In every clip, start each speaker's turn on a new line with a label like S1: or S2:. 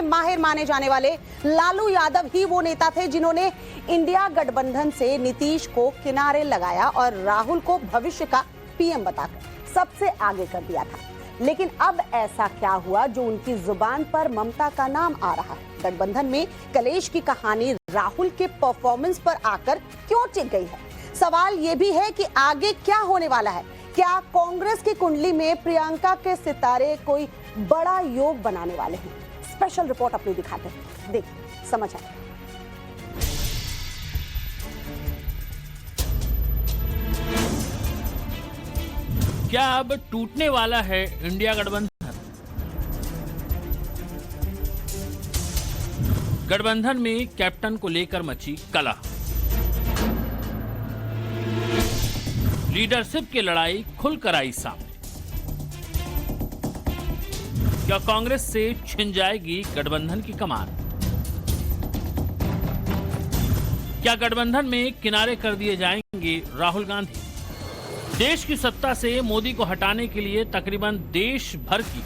S1: में माहिर माने जाने वाले लालू यादव ही वो नेता थे जिन्होंने इंडिया गठबंधन से नीतीश को किनारे लगाया और राहुल को भविष्य का पीएम बताकर सबसे आगे कर दिया था। लेकिन अब ऐसा क्या हुआ जो उनकी जुबान पर ममता का नाम आ रहा है? गठबंधन में कलेश की कहानी राहुल के परफॉर्मेंस पर आकर क्यों टिक गई है? सवाल यह भी है कि आगे क्या होने वाला है। क्या कांग्रेस की कुंडली में प्रियंका के सितारे कोई बड़ा योग बनाने वाले हैं? स्पेशल रिपोर्ट अपनी दिखाते हैं, देखिए समझ आए।
S2: क्या अब टूटने वाला है इंडिया गठबंधन? गठबंधन में कैप्टन को लेकर मची कलह, लीडरशिप की लड़ाई खुलकर आई सामने। क्या कांग्रेस से छिन जाएगी गठबंधन की कमान? क्या गठबंधन में किनारे कर दिए जाएंगे राहुल गांधी? देश की सत्ता से मोदी को हटाने के लिए तकरीबन देश भर की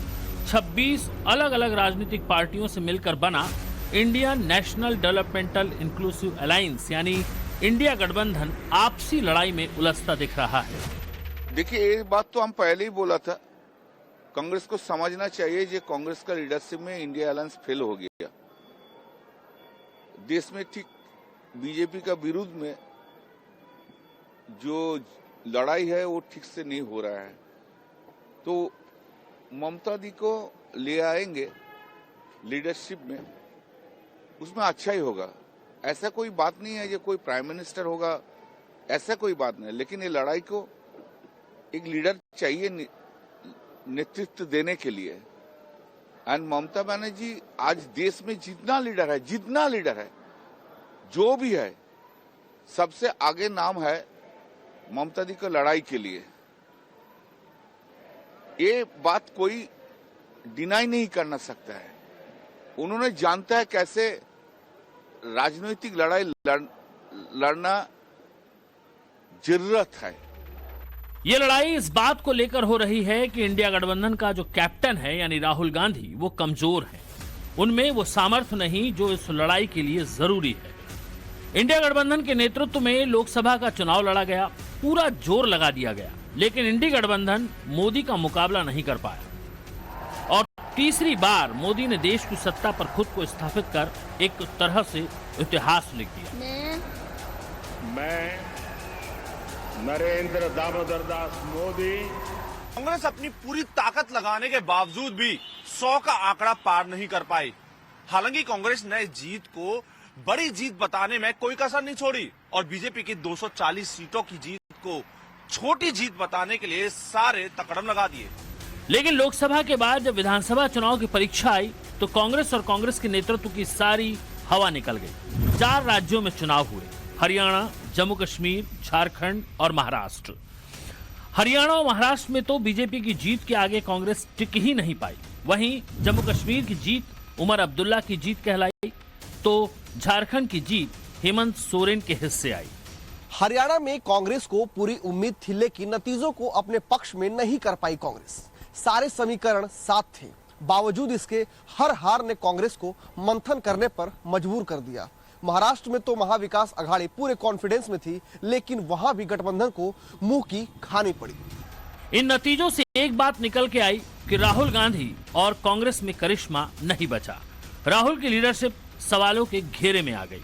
S2: 26 अलग अलग राजनीतिक पार्टियों से मिलकर बना Indian national developmental inclusive alliance यानी इंडिया गठबंधन आपसी लड़ाई में उलझता दिख रहा है।
S3: देखिए, ये बात तो हम पहले ही बोला था, कांग्रेस को समझना चाहिए कि कांग्रेस का लीडरशिप में इंडिया अलायंस फेल हो गया। देश में ठीक बीजेपी का विरुद्ध में जो लड़ाई है वो ठीक से नहीं हो रहा है, तो ममता दी को ले आएंगे लीडरशिप में, उसमें अच्छा ही होगा। ऐसा कोई बात नहीं है जो कोई प्राइम मिनिस्टर होगा, ऐसा कोई बात नहीं। लेकिन ये लड़ाई को एक लीडर चाहिए नेतृत्व देने के लिए। एंड ममता बनर्जी आज देश में जितना लीडर है, जो भी है, सबसे आगे नाम है ममता दी को लड़ाई के लिए। ये बात कोई डिनाई नहीं करना सकता है। उन्होंने जानता है कैसे राजनीतिक लड़ाई लड़ना जरूरत है।
S2: ये लड़ाई इस बात को लेकर हो रही है कि इंडिया गठबंधन का जो कैप्टन है यानी राहुल गांधी वो कमजोर है, उनमें वो सामर्थ्य नहीं जो इस लड़ाई के लिए जरूरी है। इंडिया गठबंधन के नेतृत्व में लोकसभा का चुनाव लड़ा गया, पूरा जोर लगा दिया गया, लेकिन इंडिया गठबंधन मोदी का मुकाबला नहीं कर पाया और तीसरी बार मोदी ने देश की सत्ता पर खुद को स्थापित कर एक तरह से इतिहास लिख दिया।
S4: मैं नरेंद्र दामोदर दास मोदी।
S5: कांग्रेस अपनी पूरी ताकत लगाने के बावजूद भी 100 का आंकड़ा पार नहीं कर पाई। हालांकि कांग्रेस ने जीत को बड़ी जीत बताने में कोई कसर नहीं छोड़ी और बीजेपी की 240 सीटों की जीत को छोटी जीत बताने के लिए सारे तकड़म लगा दिए।
S2: लेकिन लोकसभा के बाद जब विधानसभा चुनाव की परीक्षा आई तो कांग्रेस और कांग्रेस के नेतृत्व की सारी हवा निकल गई। 4 राज्यों में चुनाव हुए, हरियाणा, जम्मू कश्मीर, झारखंड और महाराष्ट्र। हरियाणा और महाराष्ट्र में तो बीजेपी की जीत के आगे कांग्रेस टिक ही नहीं पाई। वहीं जम्मू कश्मीर की जीत उमर अब्दुल्ला की जीत कहलाई तो झारखंड की जीत हेमंत सोरेन के हिस्से आई।
S6: हरियाणा में कांग्रेस को पूरी उम्मीद थी, लेकिन नतीजों को अपने पक्ष में नहीं कर पाई कांग्रेस। सारे समीकरण साथ थे, बावजूद इसके हर हार ने कांग्रेस को मंथन करने पर मजबूर कर दिया। महाराष्ट्र में तो महाविकास अघाड़ी पूरे कॉन्फिडेंस में थी, लेकिन वहां भी गठबंधन को मुंह की खानी पड़ी।
S2: इन नतीजों से एक बात निकल के आई कि राहुल गांधी और कांग्रेस में करिश्मा नहीं बचा। राहुल की लीडरशिप सवालों के घेरे में आ गई।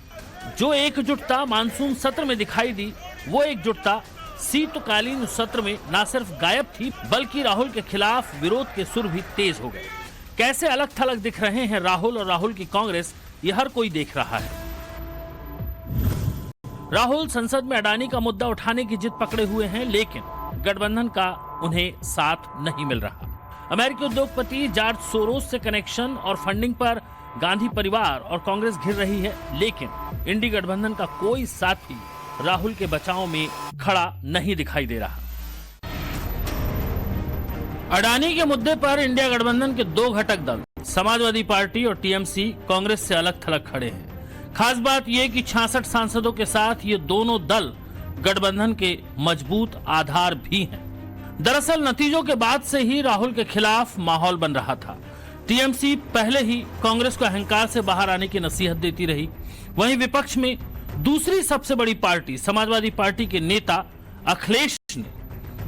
S2: जो एकजुटता मानसून सत्र में दिखाई दी, वो एकजुटता शीतकालीन सत्र में न सिर्फ गायब थी, बल्कि राहुल के खिलाफ विरोध के सुर भी तेज हो गए। कैसे अलग थलग दिख रहे हैं राहुल और राहुल की कांग्रेस, ये हर कोई देख रहा है। राहुल संसद में अडानी का मुद्दा उठाने की जिद पकड़े हुए हैं, लेकिन गठबंधन का उन्हें साथ नहीं मिल रहा। अमेरिकी उद्योगपति जॉर्ज सोरोस से कनेक्शन और फंडिंग पर गांधी परिवार और कांग्रेस घिर रही है, लेकिन इंडी गठबंधन का कोई साथी राहुल के बचाव में खड़ा नहीं दिखाई दे रहा। अडानी के मुद्दे पर इंडिया गठबंधन के 2 घटक दल समाजवादी पार्टी और टीएमसी कांग्रेस से अलग थलग खड़े हैं। खास बात यह कि 66 सांसदों के साथ ये दोनों दल गठबंधन के मजबूत आधार भी हैं। दरअसल नतीजों के बाद से ही राहुल के खिलाफ माहौल बन रहा था। टीएमसी पहले ही कांग्रेस को अहंकार से बाहर आने की नसीहत देती रही। वहीं विपक्ष में दूसरी सबसे बड़ी पार्टी समाजवादी पार्टी के नेता अखिलेश ने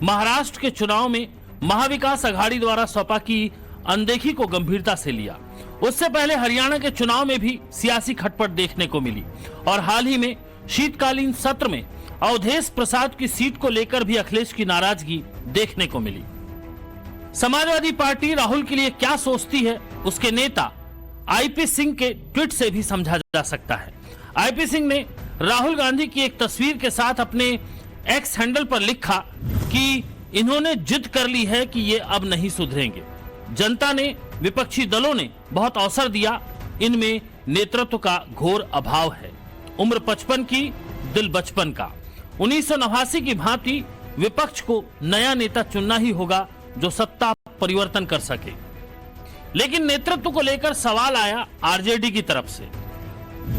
S2: महाराष्ट्र के चुनाव में महाविकास अघाड़ी द्वारा सपा की अनदेखी को गंभीरता से लिया। उससे पहले हरियाणा के चुनाव में भी सियासी खटपट देखने को मिली और हाल ही में शीतकालीन सत्र में अवधेश प्रसाद की सीट को लेकर भी अखिलेश की नाराजगी देखने को मिली। समाजवादी पार्टी राहुल के लिए क्या सोचती है, उसके नेता आईपी सिंह के ट्वीट से भी समझा जा सकता है। आईपी सिंह ने राहुल गांधी की एक तस्वीर के साथ अपने एक्स हैंडल पर लिखा कि इन्होंने जिद कर ली है कि ये अब नहीं सुधरेंगे। जनता ने, विपक्षी दलों ने बहुत अवसर दिया, इनमें नेतृत्व का घोर अभाव है। उम्र 55 की, दिल बचपन का। 1989 की भांति विपक्ष को नया नेता चुनना ही होगा जो सत्ता परिवर्तन कर सके। लेकिन नेतृत्व को लेकर सवाल आया आरजेडी की तरफ से।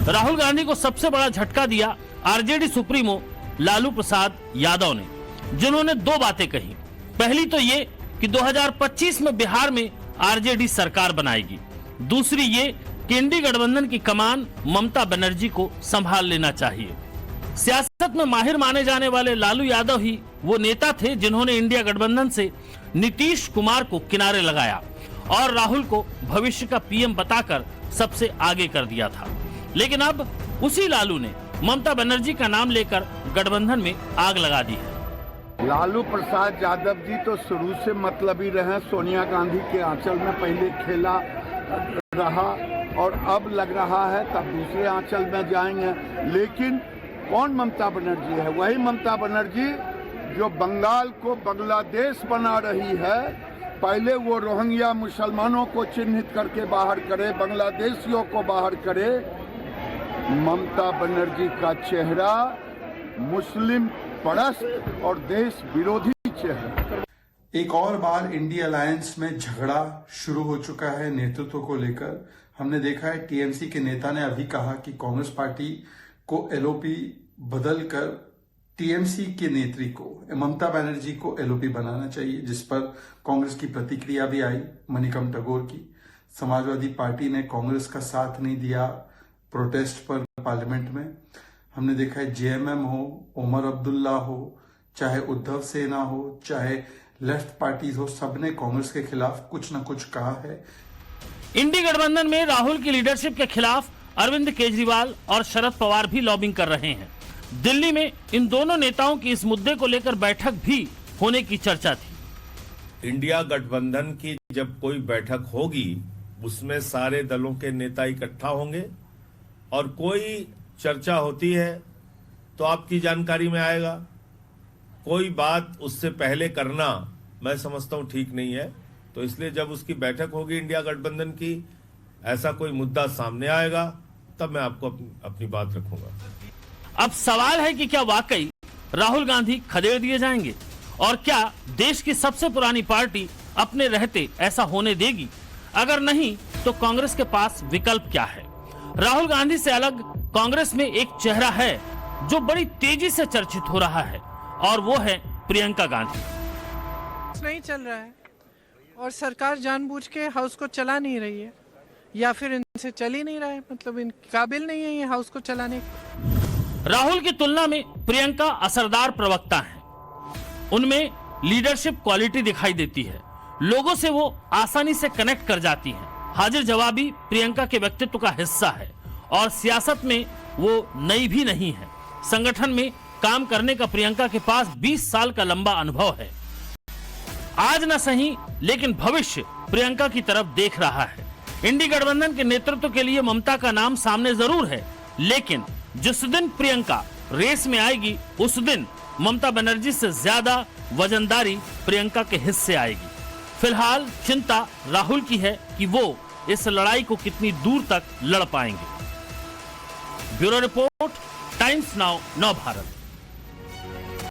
S2: राहुल गांधी को सबसे बड़ा झटका दिया आरजेडी सुप्रीमो लालू प्रसाद यादव ने, जिन्होंने दो बातें कही। पहली तो ये कि 2025 में बिहार में आरजेडी सरकार बनाएगी। दूसरी ये कि इंडी गठबंधन की कमान ममता बनर्जी को संभाल लेना चाहिए। सियासत में माहिर माने जाने वाले लालू यादव ही वो नेता थे जिन्होंने इंडिया गठबंधन से नीतीश कुमार को किनारे लगाया और राहुल को भविष्य का पीएम बताकर सबसे आगे कर दिया था। लेकिन अब उसी लालू ने ममता बनर्जी का नाम लेकर गठबंधन में आग लगा दी है।
S7: लालू प्रसाद यादव जी तो शुरू से मतलबी रहे, सोनिया गांधी के आंचल में पहले खेला रहा और अब लग रहा है तब दूसरे आंचल में जाएंगे। लेकिन कौन ममता बनर्जी है? वही ममता बनर्जी जो बंगाल को बांग्लादेश बना रही है। पहले वो रोहिंग्या मुसलमानों को चिन्हित करके बाहर करे, बांग्लादेशियों को बाहर करे। ममता बनर्जी का चेहरा मुस्लिम परस्त और देश विरोधी चेहरा।
S8: एक और बार इंडिया अलायंस में झगड़ा शुरू हो चुका है नेतृत्व को लेकर। हमने देखा है टीएमसी के नेता ने अभी कहा कि कांग्रेस पार्टी को एलओपी बदलकर टीएमसी के नेत्री को ममता बनर्जी को एलओपी बनाना चाहिए, जिस पर कांग्रेस की प्रतिक्रिया भी आई मणिकम टगोर की। समाजवादी पार्टी ने कांग्रेस का साथ नहीं दिया प्रोटेस्ट पर पार्लियामेंट में। हमने देखा है जेएमएम हो, उमर अब्दुल्ला हो, चाहे उद्धव सेना हो, चाहे लेफ्ट पार्टीज हो, सबने कांग्रेस के खिलाफ कुछ न कुछ कहा है।
S2: इंडी गठबंधन में राहुल की लीडरशिप के खिलाफ अरविंद केजरीवाल और शरद पवार भी लॉबिंग कर रहे हैं। दिल्ली में इन दोनों नेताओं की इस मुद्दे को लेकर बैठक भी होने की चर्चा थी।
S9: इंडिया गठबंधन की जब कोई बैठक होगी उसमें सारे दलों के नेता इकट्ठा होंगे और कोई चर्चा होती है तो आपकी जानकारी में आएगा। कोई बात उससे पहले करना मैं समझता हूं ठीक नहीं है। तो इसलिए जब उसकी बैठक होगी इंडिया गठबंधन की, ऐसा कोई मुद्दा सामने आएगा तब मैं आपको अपनी बात रखूंगा।
S2: अब सवाल है कि क्या वाकई राहुल गांधी खदेड़ दिए जाएंगे और क्या देश की सबसे पुरानी पार्टी अपने रहते ऐसा होने देगी? अगर नहीं तो कांग्रेस के पास विकल्प क्या है? राहुल गांधी से अलग कांग्रेस में एक चेहरा है जो बड़ी तेजी से चर्चित हो रहा है और वो है प्रियंका गांधी।
S10: नहीं चल रहा है और सरकार जानबूझ के हाउस को चला नहीं रही है या फिर इनसे चल ही नहीं रहा है, मतलब इन काबिल नहीं है ये हाउस को चलाने के।
S2: राहुल की तुलना में प्रियंका असरदार प्रवक्ता हैं। उनमें लीडरशिप क्वालिटी दिखाई देती है, लोगों से वो आसानी से कनेक्ट कर जाती हैं। हाजिर जवाबी प्रियंका के व्यक्तित्व का हिस्सा है और सियासत में वो नई भी नहीं है। संगठन में काम करने का प्रियंका के पास 20 साल का लंबा अनुभव है। आज न सही लेकिन भविष्य प्रियंका की तरफ देख रहा है। इंडी गठबंधन के नेतृत्व के लिए ममता का नाम सामने जरूर है, लेकिन जिस दिन प्रियंका रेस में आएगी उस दिन ममता बनर्जी से ज्यादा वजनदारी प्रियंका के हिस्से आएगी। फिलहाल चिंता राहुल की है कि वो इस लड़ाई को कितनी दूर तक लड़ पाएंगे। ब्यूरो रिपोर्ट, टाइम्स नाउ, नव भारत।